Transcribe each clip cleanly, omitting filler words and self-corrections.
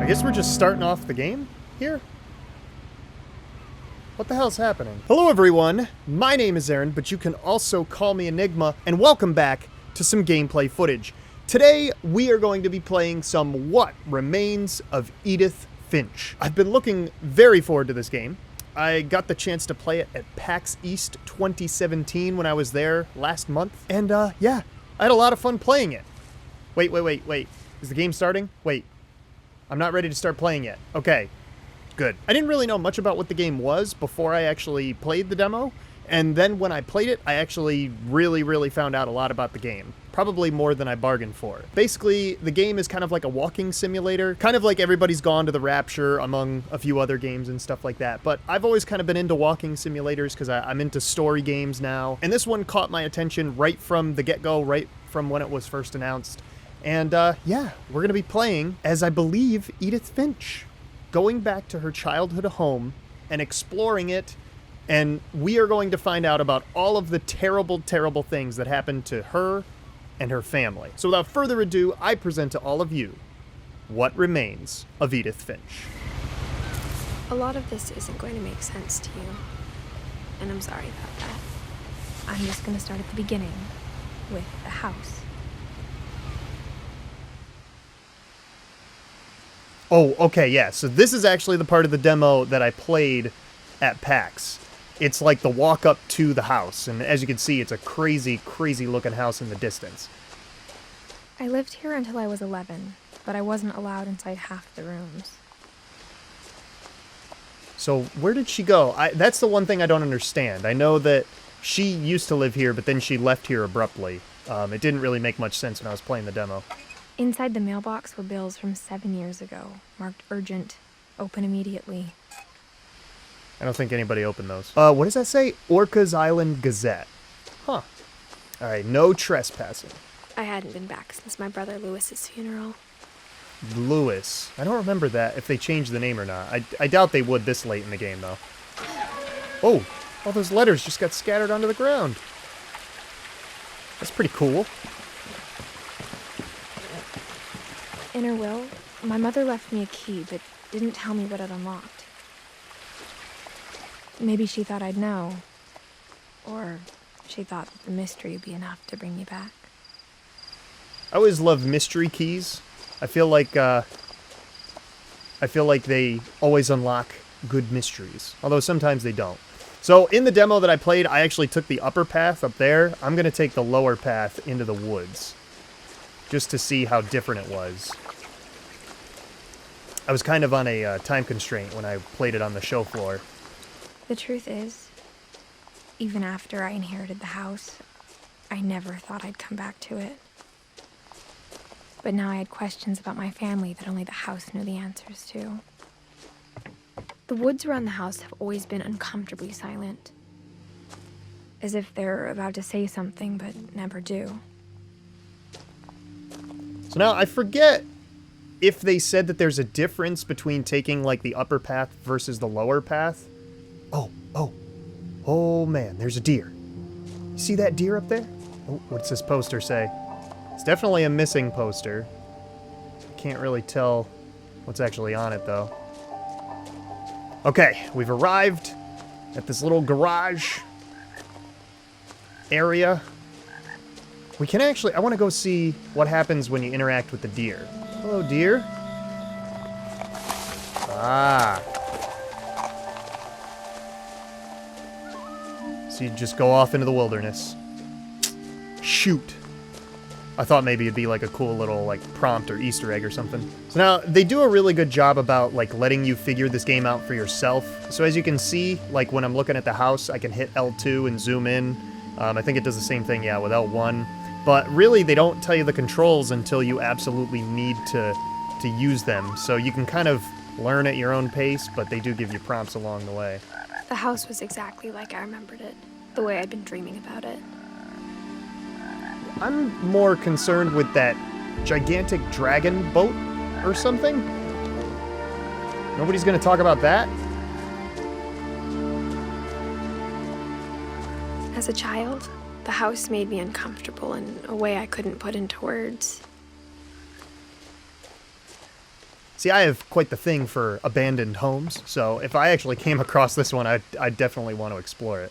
guess we're just starting off the game here? What the hell's happening? Hello everyone, my name is Aaron, but you can also call me Enigma, and welcome back to some gameplay footage. Today, we are going to be playing some What Remains of Edith Finch. I've been looking very forward to this game. I got the chance to play it at PAX East 2017 when I was there last month, and yeah, I had a lot of fun playing it. Wait. Is the game starting? Wait. I'm not ready to start playing yet. Okay, good. I didn't really know much about what the game was before I actually played the demo, and then when I played it, I actually really found out a lot about the game. Probably more than I bargained for. Basically, the game is kind of like a walking simulator, kind of like Everybody's Gone to the Rapture, among a few other games and stuff like that, but I've always kind of been into walking simulators because I'm into story games now, and this one caught my attention right from the get-go, right from when it was first announced. And yeah, we're going to be playing as, I believe, Edith Finch, going back to her childhood home and exploring it, and we are going to find out about all of the terrible things that happened to her and her family. So without further ado, I present to all of you, What Remains of Edith Finch. A lot of this isn't going to make sense to you, and I'm sorry about that. I'm just going to start at the beginning, with the house. Oh, okay, yeah, so this is actually the part of the demo that I played at PAX. It's like the walk up to the house, and as you can see, it's a crazy looking house in the distance. I lived here until I was 11, but I wasn't allowed inside half the rooms. So where did she go? That's the one thing I don't understand. I know that she used to live here, but then she left here abruptly. It didn't really make much sense when I was playing the demo. Inside the mailbox were bills from 7 years ago, marked urgent, open immediately. I don't think anybody opened those. What does that say? Orca's Island Gazette. Huh. Alright, no trespassing. I hadn't been back since my brother Lewis's funeral. Lewis. I don't remember that, if they changed the name or not. I doubt they would this late in the game, though. Oh, all those letters just got scattered onto the ground. That's pretty cool. In her will, my mother left me a key, but didn't tell me what it unlocked. Maybe she thought I'd know. Or she thought that the mystery would be enough to bring me back. I always love mystery keys. I feel like they always unlock good mysteries, although sometimes they don't. So in the demo that I played, I actually took the upper path up there. I'm going to take the lower path into the woods, just to see how different it was. I was kind of on a time constraint when I played it on the show floor. The truth is, even after I inherited the house, I never thought I'd come back to it. But now I had questions about my family that only the house knew the answers to. The woods around the house have always been uncomfortably silent, as if they're about to say something but never do. So now I forget if they said that there's a difference between taking like the upper path versus the lower path. Oh man, there's a deer. You see that deer up there? Oh, what's this poster say? It's definitely a missing poster. Can't really tell what's actually on it though. Okay, we've arrived at this little garage area. We can actually, I want to go see what happens when you interact with the deer. Hello, deer. Ah. So you just go off into the wilderness. Shoot. I thought maybe it'd be like a cool little like prompt or Easter egg or something. So now, they do a really good job about like letting you figure this game out for yourself. So as you can see, like when I'm looking at the house, I can hit L2 and zoom in. I think it does the same thing, yeah, with L1. But really, they don't tell you the controls until you absolutely need to use them. So you can kind of learn at your own pace, but they do give you prompts along the way. The house was exactly like I remembered it, the way I'd been dreaming about it. I'm more concerned with that gigantic dragon boat or something. Nobody's gonna talk about that? As a child, the house made me uncomfortable in a way I couldn't put into words. See, I have quite the thing for abandoned homes, so if I actually came across this one, I'd definitely want to explore it.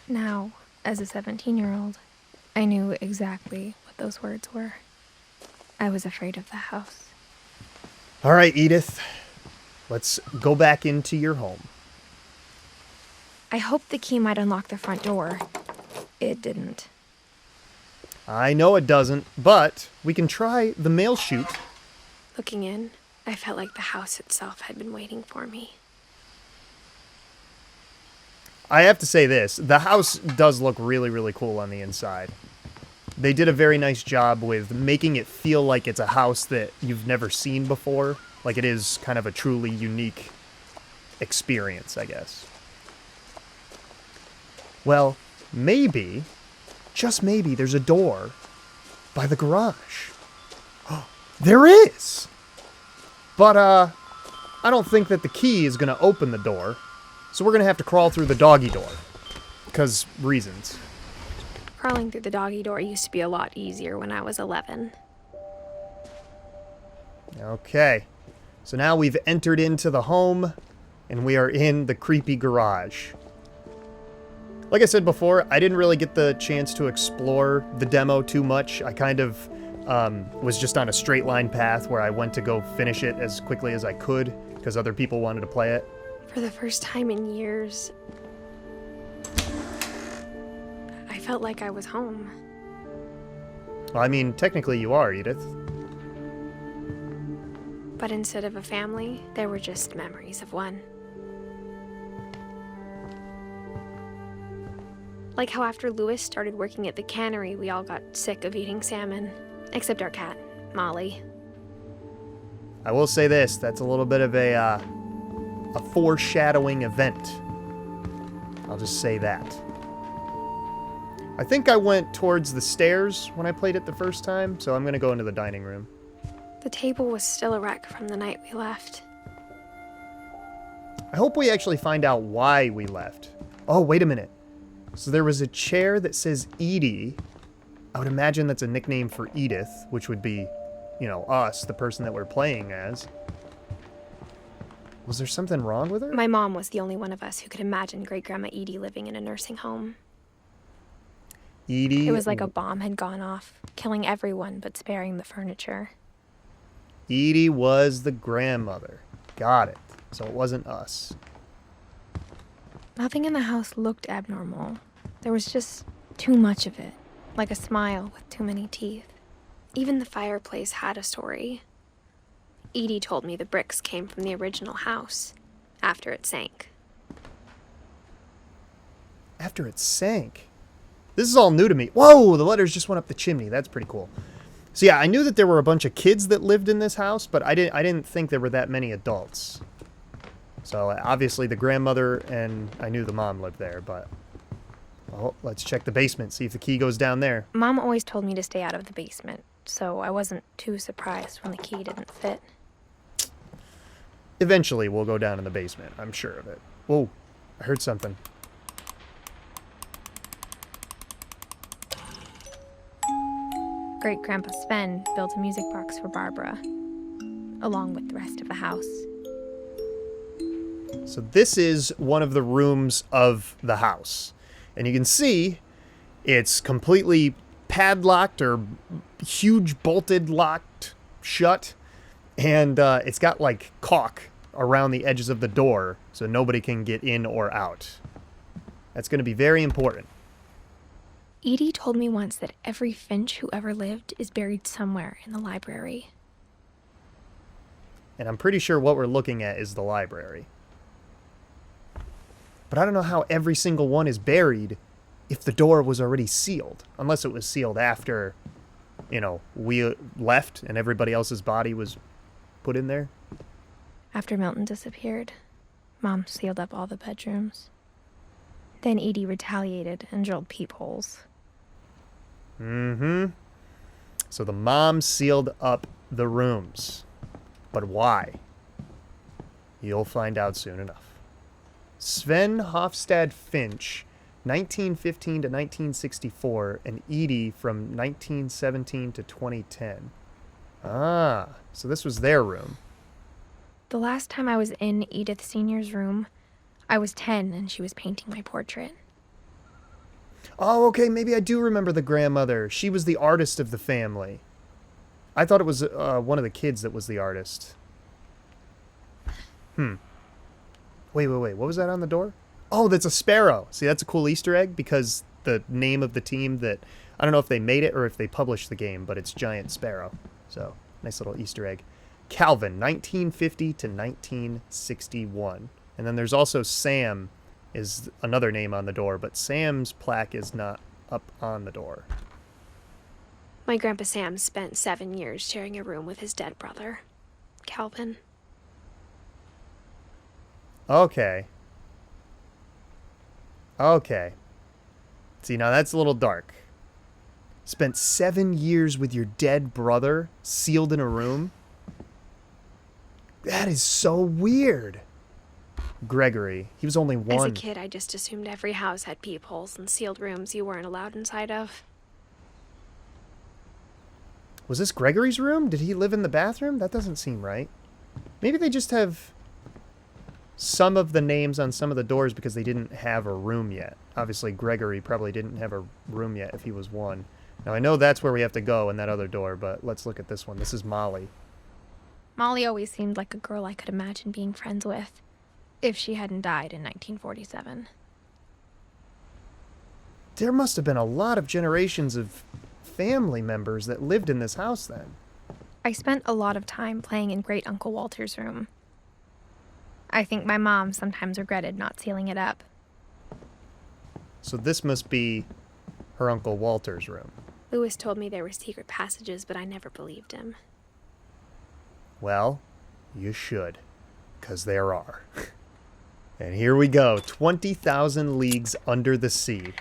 Now, as a 17-year-old, I knew exactly what those words were. I was afraid of the house. All right, Edith. Let's go back into your home. I hoped the key might unlock the front door. It didn't. I know it doesn't, but we can try the mail chute. Looking in, I felt like the house itself had been waiting for me. I have to say this. The house does look really, really cool on the inside. They did a very nice job with making it feel like it's a house that you've never seen before. Like it is kind of a truly unique experience, I guess. Well, maybe, just maybe, there's a door by the garage. There is! But, I don't think that the key is going to open the door. So we're going to have to crawl through the doggy door. Because reasons. Crawling through the doggy door used to be a lot easier when I was 11. Okay. So now we've entered into the home, and we are in the creepy garage. Like I said before, I didn't really get the chance to explore the demo too much. I kind of was just on a straight line path where I went to go finish it as quickly as I could because other people wanted to play it. For the first time in years, I felt like I was home. Well, I mean, technically you are, Edith. But instead of a family, there were just memories of one. Like how after Lewis started working at the cannery, we all got sick of eating salmon. Except our cat, Molly. I will say this, that's a little bit of a foreshadowing event. I'll just say that. I think I went towards the stairs when I played it the first time, so I'm going to go into the dining room. The table was still a wreck from the night we left. I hope we actually find out why we left. Oh, wait a minute. So there was a chair that says Edie. I would imagine that's a nickname for Edith, which would be, you know, us, the person that we're playing as. Was there something wrong with her? My mom was the only one of us who could imagine Great-Grandma Edie living in a nursing home. Edie... It was like a bomb had gone off, killing everyone but sparing the furniture. Edie was the grandmother. Got it. So it wasn't us. Nothing in the house looked abnormal. There was just too much of it, like a smile with too many teeth. Even the fireplace had a story. Edie told me the bricks came from the original house, after it sank. After it sank? This is all new to me. Whoa, the letters just went up the chimney. That's pretty cool. So yeah, I knew that there were a bunch of kids that lived in this house, but I didn't think there were that many adults. So obviously the grandmother and I knew the mom lived there, but... Oh, let's check the basement, see if the key goes down there. Mom always told me to stay out of the basement, so I wasn't too surprised when the key didn't fit. Eventually we'll go down in the basement, I'm sure of it. Whoa, I heard something. Great-Grandpa Sven built a music box for Barbara, along with the rest of the house. So this is one of the rooms of the house. And you can see it's completely padlocked or huge bolted locked shut. And it's got like caulk around the edges of the door so nobody can get in or out. That's going to be very important. Edie told me once that every Finch who ever lived is buried somewhere in the library. And I'm pretty sure what we're looking at is the library. But I don't know how every single one is buried if the door was already sealed. Unless it was sealed after, you know, we left and everybody else's body was put in there. After Milton disappeared, Mom sealed up all the bedrooms. Then Edie retaliated and drilled peepholes. Mm-hmm. So the mom sealed up the rooms. But why? You'll find out soon enough. Sven Hofstad Finch, 1915 to 1964, and Edie from 1917 to 2010. Ah, so this was their room. The last time I was in Edith Sr.'s room, I was 10 and she was painting my portrait. Oh, okay, maybe I do remember the grandmother. She was the artist of the family. I thought it was one of the kids that was the artist. Wait. What was that on the door? Oh, that's a sparrow. See, that's a cool Easter egg because the name of the team that... I don't know if they made it or if they published the game, but it's Giant Sparrow. So, nice little Easter egg. Calvin, 1950 to 1961. And then there's also Sam is another name on the door, but Sam's plaque is not up on the door. My Grandpa Sam spent 7 years sharing a room with his dead brother, Calvin. Okay. Okay. See, now that's a little dark. Spent 7 years with your dead brother, sealed in a room? That is so weird. Gregory, he was only one. As a kid, I just assumed every house had peepholes and sealed rooms you weren't allowed inside of. Was this Gregory's room? Did he live in the bathroom? That doesn't seem right. Maybe they just have some of the names on some of the doors because they didn't have a room yet. Obviously, Gregory probably didn't have a room yet if he was one. Now, I know that's where we have to go in that other door, but let's look at this one. This is Molly. Molly always seemed like a girl I could imagine being friends with, if she hadn't died in 1947. There must have been a lot of generations of family members that lived in this house then. I spent a lot of time playing in Great Uncle Walter's room. I think my mom sometimes regretted not sealing it up. So this must be her Uncle Walter's room. Lewis told me there were secret passages, but I never believed him. Well, you should, 'cause there are. And here we go, 20,000 leagues under the sea.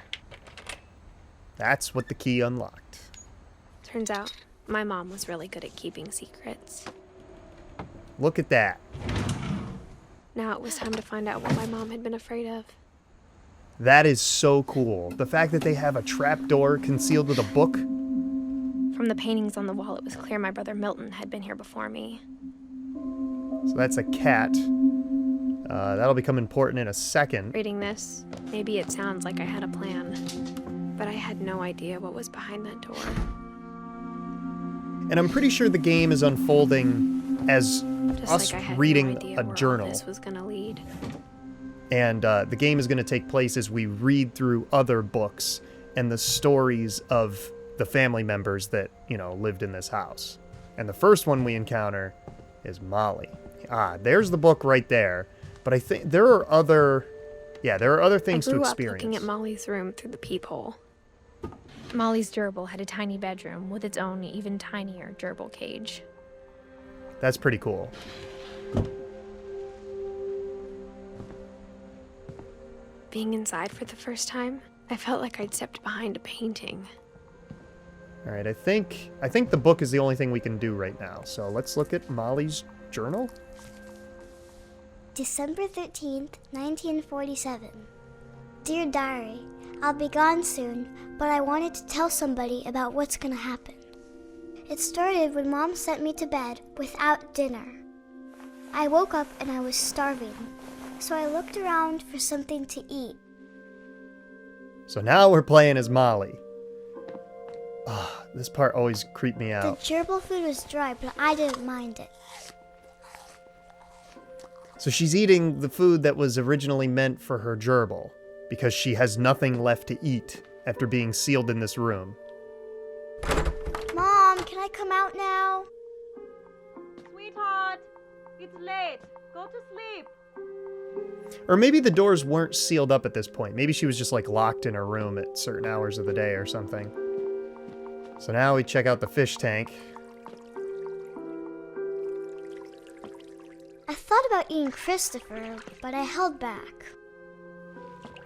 That's what the key unlocked. Turns out, my mom was really good at keeping secrets. Look at that. Now it was time to find out what my mom had been afraid of. That is so cool. The fact that they have a trapdoor concealed with a book. From the paintings on the wall, it was clear my brother Milton had been here before me. So that's a cat. That'll become important in a second. Reading this, maybe it sounds like I had a plan, but I had no idea what was behind that door. And I'm pretty sure the game is unfolding as Just us like I had reading no idea a where all journal. this was gonna lead. And the game is going to take place as we read through other books and the stories of the family members that, lived in this house. And the first one we encounter is Molly. There's the book right there. But I think there are other things to I grew up experience. looking at Molly's room through the peephole. Molly's gerbil had a tiny bedroom with its own even tinier gerbil cage. That's pretty cool. Being inside for the first time, I felt like I'd stepped behind a painting. All right, I think the book is the only thing we can do right now. So let's look at Molly's journal. December 13th, 1947. Dear Diary, I'll be gone soon, but I wanted to tell somebody about what's gonna happen. It started when Mom sent me to bed without dinner. I woke up and I was starving, so I looked around for something to eat. So now we're playing as Molly. This part always creeped me The out. gerbil food was dry, but I didn't mind it. So she's eating the food that was originally meant for her gerbil because she has nothing left to eat after being sealed in this room. Mom, can I come out now? Sweetheart, it's late. Go to sleep. Or maybe the doors weren't sealed up at this point. Maybe she was just locked in her room at certain hours of the day or something. So now we check out the fish tank. I thought about eating Christopher, but I held back.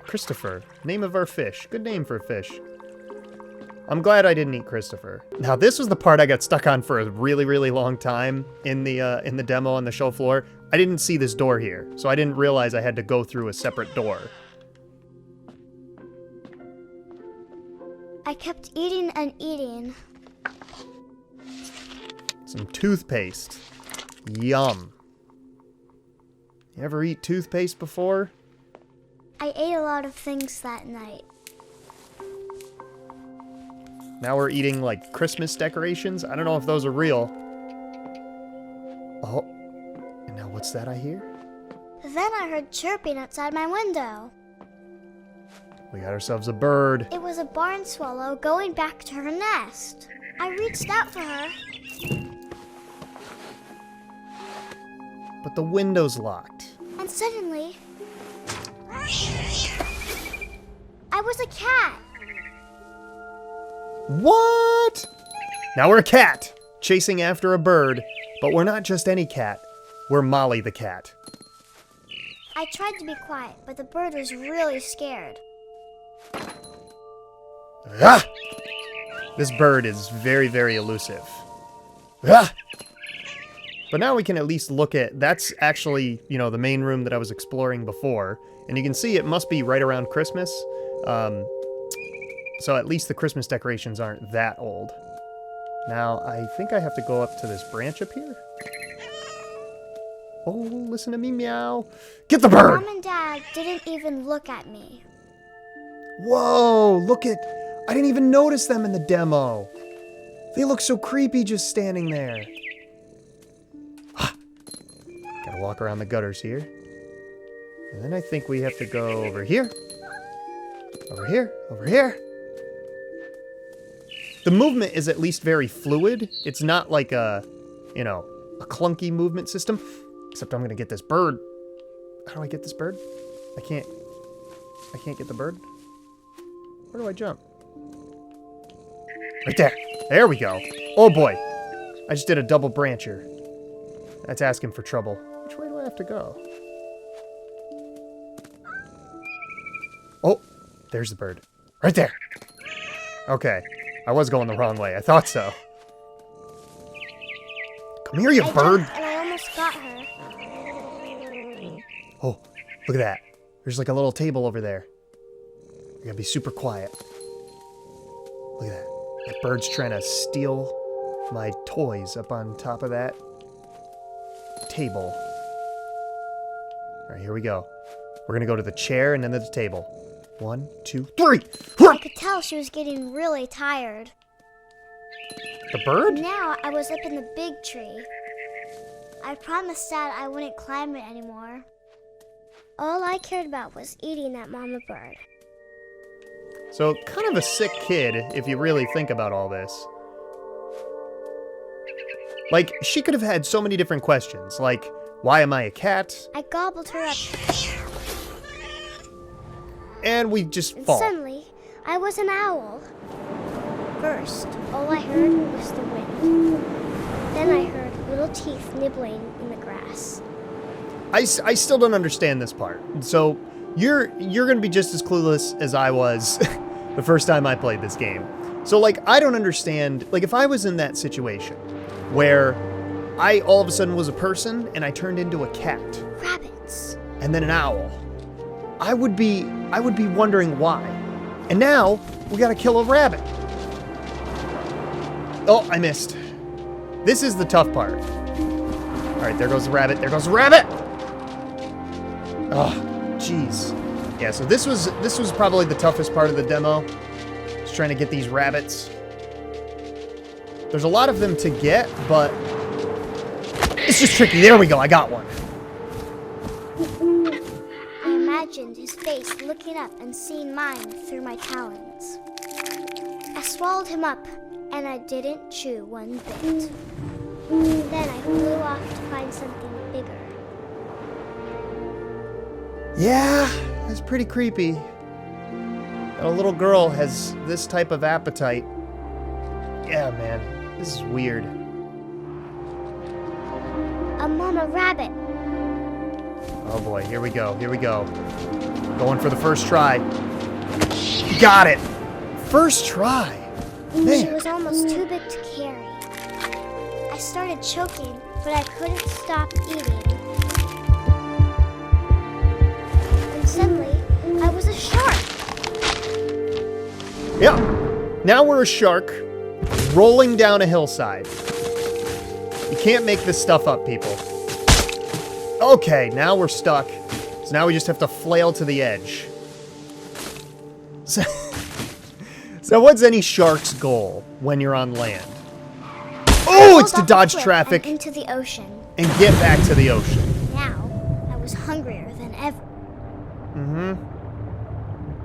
Christopher, name of our fish. Good name for a fish. I'm glad I didn't eat Christopher. Now this was the part I got stuck on for a really, really long time in the demo on the show floor. I didn't see this door here, so I didn't realize I had to go through a separate door. I kept eating and eating. Some toothpaste. Yum. You ever eat toothpaste before? I ate a lot of things that night. Now we're eating, like, Christmas decorations. I don't know if those are real. Oh. And now what's that I hear? Then I heard chirping outside my window. We got ourselves a bird. It was a barn swallow going back to her nest. I reached out for her. But the window's locked. And suddenly, I was a cat. What? Now we're a cat, chasing after a bird. But we're not just any cat. We're Molly the cat. I tried to be quiet, but the bird was really scared. Ah! This bird is very, very elusive. Ah! But now we can at least look at... That's actually, you know, the main room that I was exploring before. And you can see it must be right around Christmas. So at least the Christmas decorations aren't that old. Now, I think I have to go up to this branch up here. Oh, listen to me meow. Get the bird! Mom and Dad didn't even look at me. Whoa, look at... I didn't even notice them in the demo. They look so creepy just standing there. Ah, gotta walk around the gutters here. And then I think we have to go over here. Over here, over here. The movement is at least very fluid. It's not like a, you know, a clunky movement system. Except I'm gonna get this bird. How do I get this bird? I can't get the bird. Where do I jump? Right there. There we go. Oh boy. I just did a double brancher. That's asking for trouble. Which way do I have to go? Oh, there's the bird. Right there. Okay. I was going the wrong way. I thought so. Come here, you bird. Jumped and I almost got her. Oh, look at that. There's like a little table over there. You're gonna be super quiet. Look at that. That bird's trying to steal my toys up on top of that table. All right, here we go. We're gonna go to the chair and then to the table. 1, 2, 3. I could tell she was getting really tired. The bird? Now I was up in the big tree. I promised Dad I wouldn't climb it anymore. All I cared about was eating that mama bird. So, kind of a sick kid, if you really think about all this. Like, she could have had so many different questions, like, why am I a cat? I gobbled her up. And we just And fall. suddenly, I was an owl. First, all I heard was the wind. Then I heard little teeth nibbling in the grass. I still don't understand this part. So, you're gonna be just as clueless as I was the first time I played this game. So, like, I don't understand, like, if I was in that situation where I all of a sudden was a person and I turned into a cat Rabbits. and then an owl, I would be wondering why. And now we gotta kill a rabbit. Oh, I missed. This is the tough part. All right, there goes the rabbit. There goes the rabbit. Oh, jeez. Yeah, so this was probably the toughest part of the demo. Just trying to get these rabbits. There's a lot of them to get, but it's just tricky. There we go. I got one. I imagined his face looking up and seeing mine through my talons. I swallowed him up, and I didn't chew one bit. Then I flew off to find something bigger. Yeah, that's pretty creepy. That a little girl has this type of appetite. Yeah, man. This is weird. A mama rabbit. Oh boy, here we go. Here we go. Going for the first try. Got it. First try. She Man. was almost too big to carry. I started choking, but I couldn't stop eating. And suddenly, I was a shark. Yeah. Now we're a shark rolling down a hillside. You can't make this stuff up, people. Okay, now we're stuck. So now we just have to flail to the edge. So what's any shark's goal when you're on land? Oh, it's to dodge traffic and into the ocean. And get back to the ocean. Now, I was hungrier than ever.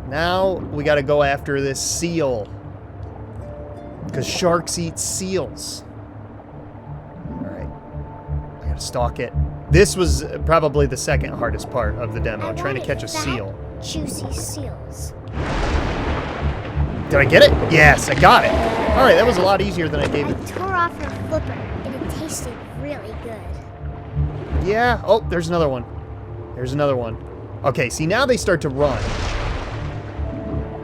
Now we gotta go after this seal. Because sharks eat seals. Alright. I gotta stalk it. This was probably the second hardest part of the demo, trying to catch a seal. Juicy seals. Did I get it? Yes, I got it. Alright, that was a lot easier than I gave it. I tore off her flipper, and it tasted really good. Yeah. Oh, there's another one. There's another one. Okay, see, now they start to run.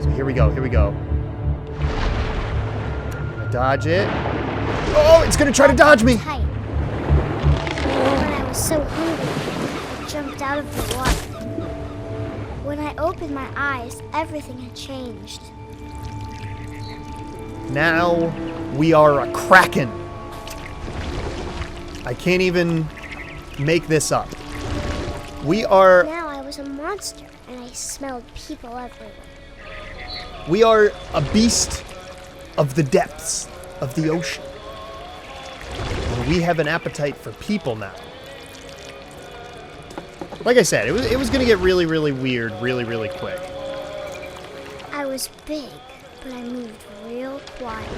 So here we go, here we go. Dodge it. Oh, it's gonna try to dodge me! Tight. When I was so hungry, I jumped out of the water. When I opened my eyes, everything had changed. Now we are a kraken. I can't even make this up. We are... Now I was a monster, and I smelled people everywhere. We are a beast of the depths of the ocean. And we have an appetite for people now. Like I said, it was going to get really, really weird really, really quick. I was big, but I moved real quiet.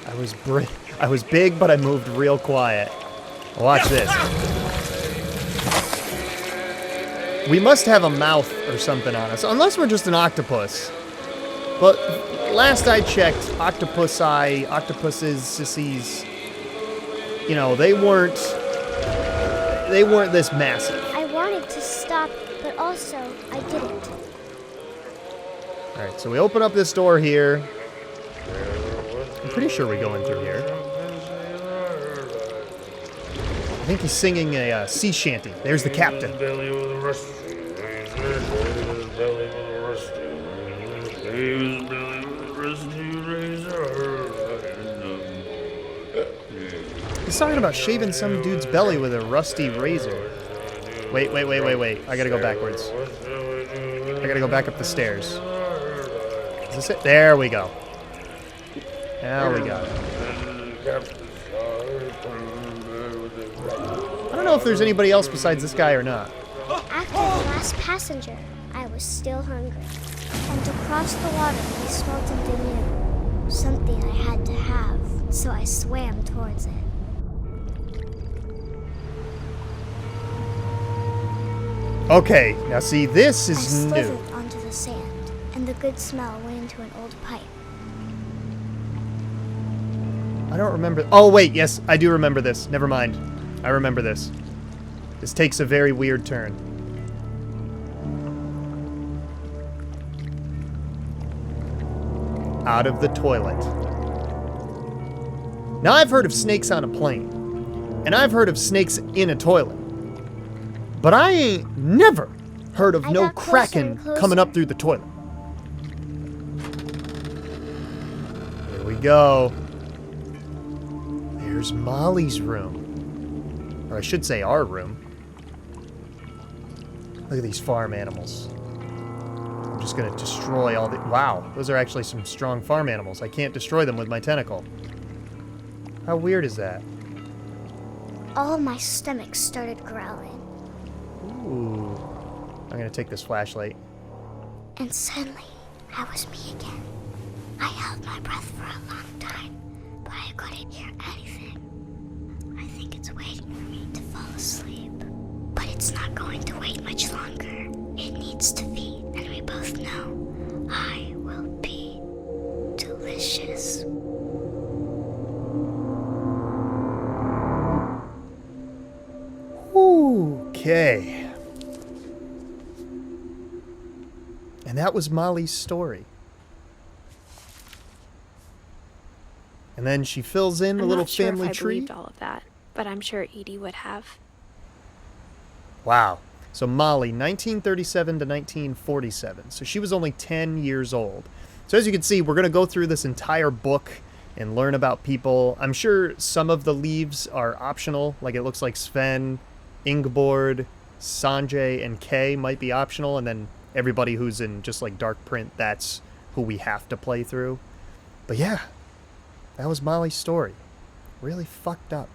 I was big, but I moved real quiet. Watch this. We must have a mouth or something on us, unless we're just an octopus. But last I checked, octopuses, sissies, you know, they weren't this massive. I wanted to stop, but also I didn't. All right, so we open up this door here. I'm pretty sure we go in through here. I think he's singing a sea shanty. There's the captain. He's talking about shaving some dude's belly with a rusty razor. Wait. I gotta go backwards. I gotta go back up the stairs. Is this it? There we go. Now we got it. I don't know if there's anybody else besides this guy or not. After the last passenger, I was still hungry. And to cross the water, I smelled something new. Something I had to have, so I swam towards it. Okay, now see, this I is new. slithered onto the sand, and the good smell went into an old pipe. I don't remember. Oh, wait, yes, I do remember this. Never mind. I remember this. This takes a very weird turn. Out of the toilet. Now, I've heard of snakes on a plane, and I've heard of snakes in a toilet. But I ain't never heard of I no got closer kraken and closer. coming up through the toilet. Here we go. There's Molly's room. Or I should say our room. Look at these farm animals. I'm just gonna destroy all the... Wow, those are actually some strong farm animals. I can't destroy them with my tentacle. How weird is that? All of my stomach started growling. Ooh. I'm gonna take this flashlight. And suddenly, I was me again. I held my breath for a long time, but I couldn't hear anything. I think it's waiting for me to fall asleep. But it's not going to wait much longer. It needs to feed, and we both know I will be delicious. Okay. And that was Molly's story. And then she fills in a little family I'm not sure if I tree. believed all of that, but I'm sure Edie would have. Wow. So Molly, 1937 to 1947. So she was only 10 years old. So as you can see, we're going to go through this entire book and learn about people. I'm sure some of the leaves are optional, like it looks like Sven, Ingeborg, Sanjay, and Kay might be optional, and then everybody who's in just like dark print, that's who we have to play through. But yeah, that was Molly's story. Really fucked up.